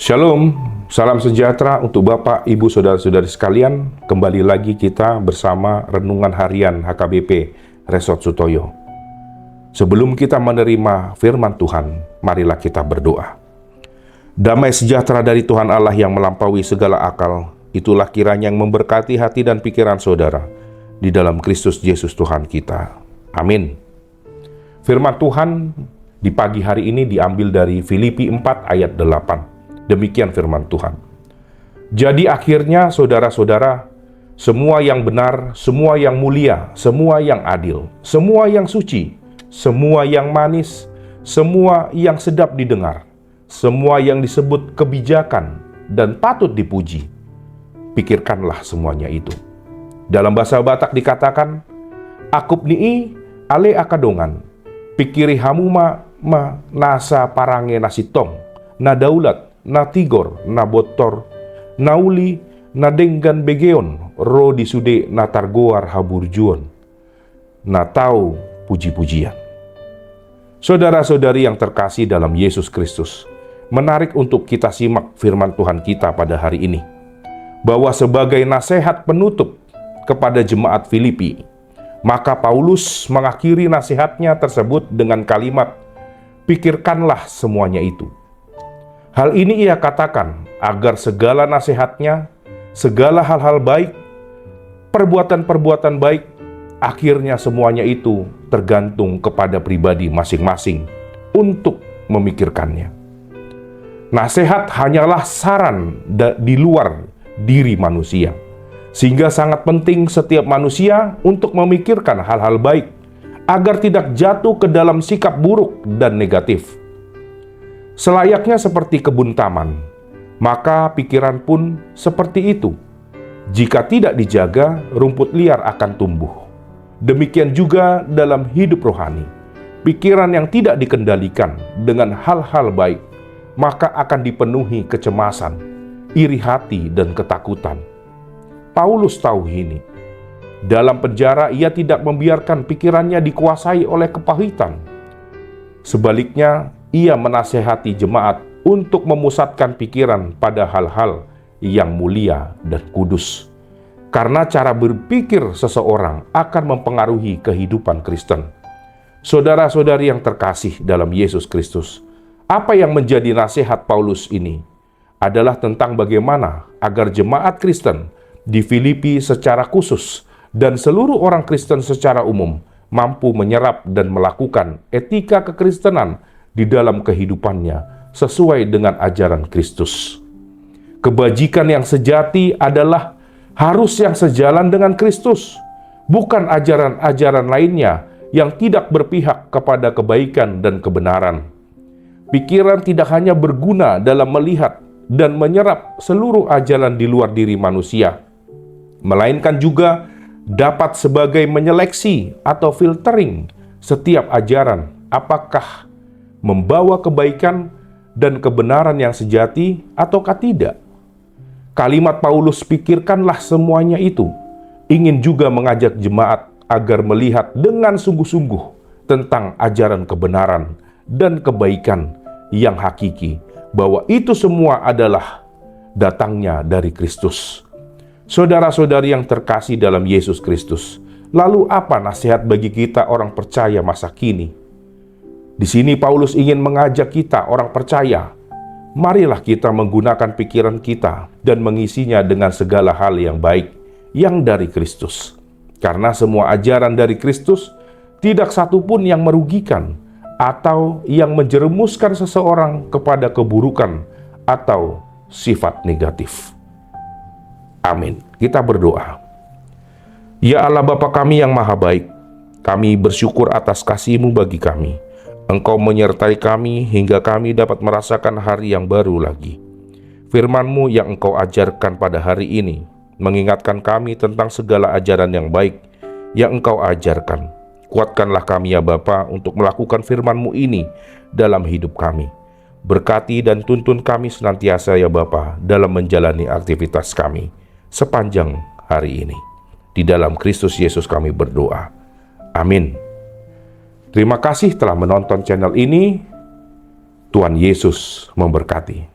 Shalom, salam sejahtera untuk Bapak, Ibu, Saudara-saudari sekalian. Kembali lagi kita bersama Renungan Harian HKBP Resort Sutoyo. Sebelum kita menerima firman Tuhan, marilah kita berdoa. Damai sejahtera dari Tuhan Allah yang melampaui segala akal, itulah kiranya yang memberkati hati dan pikiran saudara di dalam Kristus Yesus Tuhan kita. Amin. Firman Tuhan di pagi hari ini diambil dari Filipi 4 ayat 8. Demikian firman Tuhan. Jadi akhirnya saudara-saudara, semua yang benar, semua yang mulia, semua yang adil, semua yang suci, semua yang manis, semua yang sedap didengar, semua yang disebut kebijakan dan patut dipuji, pikirkanlah semuanya itu. Dalam bahasa Batak dikatakan, akup nii ale akadongan, pikiri hamuma ma nasa parange nasitong, na daulat, na tigor, na botor, na uli, na denggan begeon, ro disude na targoar haburjuon, na tau puji-pujian. Saudara-saudari yang terkasih dalam Yesus Kristus, menarik untuk kita simak firman Tuhan kita pada hari ini, bahwa sebagai nasihat penutup kepada jemaat Filipi, maka Paulus mengakhiri nasihatnya tersebut dengan kalimat, pikirkanlah semuanya itu. Hal ini ia katakan agar segala nasihatnya, segala hal-hal baik, perbuatan-perbuatan baik, akhirnya semuanya itu tergantung kepada pribadi masing-masing untuk memikirkannya. Nasihat hanyalah saran di luar diri manusia, sehingga sangat penting setiap manusia untuk memikirkan hal-hal baik, agar tidak jatuh ke dalam sikap buruk dan negatif. Selayaknya seperti kebun taman, maka pikiran pun seperti itu. Jika tidak dijaga, rumput liar akan tumbuh. Demikian juga dalam hidup rohani. Pikiran yang tidak dikendalikan dengan hal-hal baik, maka akan dipenuhi kecemasan, iri hati, dan ketakutan. Paulus tahu ini. Dalam penjara, ia tidak membiarkan pikirannya dikuasai oleh kepahitan. Sebaliknya, ia menasehati jemaat untuk memusatkan pikiran pada hal-hal yang mulia dan kudus. Karena cara berpikir seseorang akan mempengaruhi kehidupan Kristen. Saudara-saudari yang terkasih dalam Yesus Kristus, apa yang menjadi nasihat Paulus ini adalah tentang bagaimana agar jemaat Kristen di Filipi secara khusus dan seluruh orang Kristen secara umum mampu menyerap dan melakukan etika kekristenan di dalam kehidupannya sesuai dengan ajaran Kristus. Kebajikan yang sejati adalah harus yang sejalan dengan Kristus, bukan ajaran-ajaran lainnya yang tidak berpihak kepada kebaikan dan kebenaran. Pikiran tidak hanya berguna dalam melihat dan menyerap seluruh ajaran di luar diri manusia, melainkan juga dapat sebagai menyeleksi atau filtering setiap ajaran apakah membawa kebaikan dan kebenaran yang sejati ataukah tidak. Kalimat Paulus pikirkanlah semuanya itu ingin juga mengajak jemaat agar melihat dengan sungguh-sungguh tentang ajaran kebenaran dan kebaikan yang hakiki, bahwa itu semua adalah datangnya dari Kristus. Saudara-saudari yang terkasih dalam Yesus Kristus, lalu apa nasihat bagi kita orang percaya masa kini? Di sini Paulus ingin mengajak kita orang percaya, marilah kita menggunakan pikiran kita dan mengisinya dengan segala hal yang baik yang dari Kristus. Karena semua ajaran dari Kristus tidak satu pun yang merugikan atau yang menjerumuskan seseorang kepada keburukan atau sifat negatif. Amin. Kita berdoa. Ya Allah Bapa kami yang maha baik, kami bersyukur atas kasih-Mu bagi kami. Engkau menyertai kami hingga kami dapat merasakan hari yang baru lagi. Firman-Mu yang Engkau ajarkan pada hari ini mengingatkan kami tentang segala ajaran yang baik yang Engkau ajarkan. Kuatkanlah kami ya Bapa untuk melakukan firman-Mu ini dalam hidup kami. Berkati dan tuntun kami senantiasa ya Bapa dalam menjalani aktivitas kami sepanjang hari ini. Di dalam Kristus Yesus kami berdoa. Amin. Terima kasih telah menonton channel ini. Tuhan Yesus memberkati.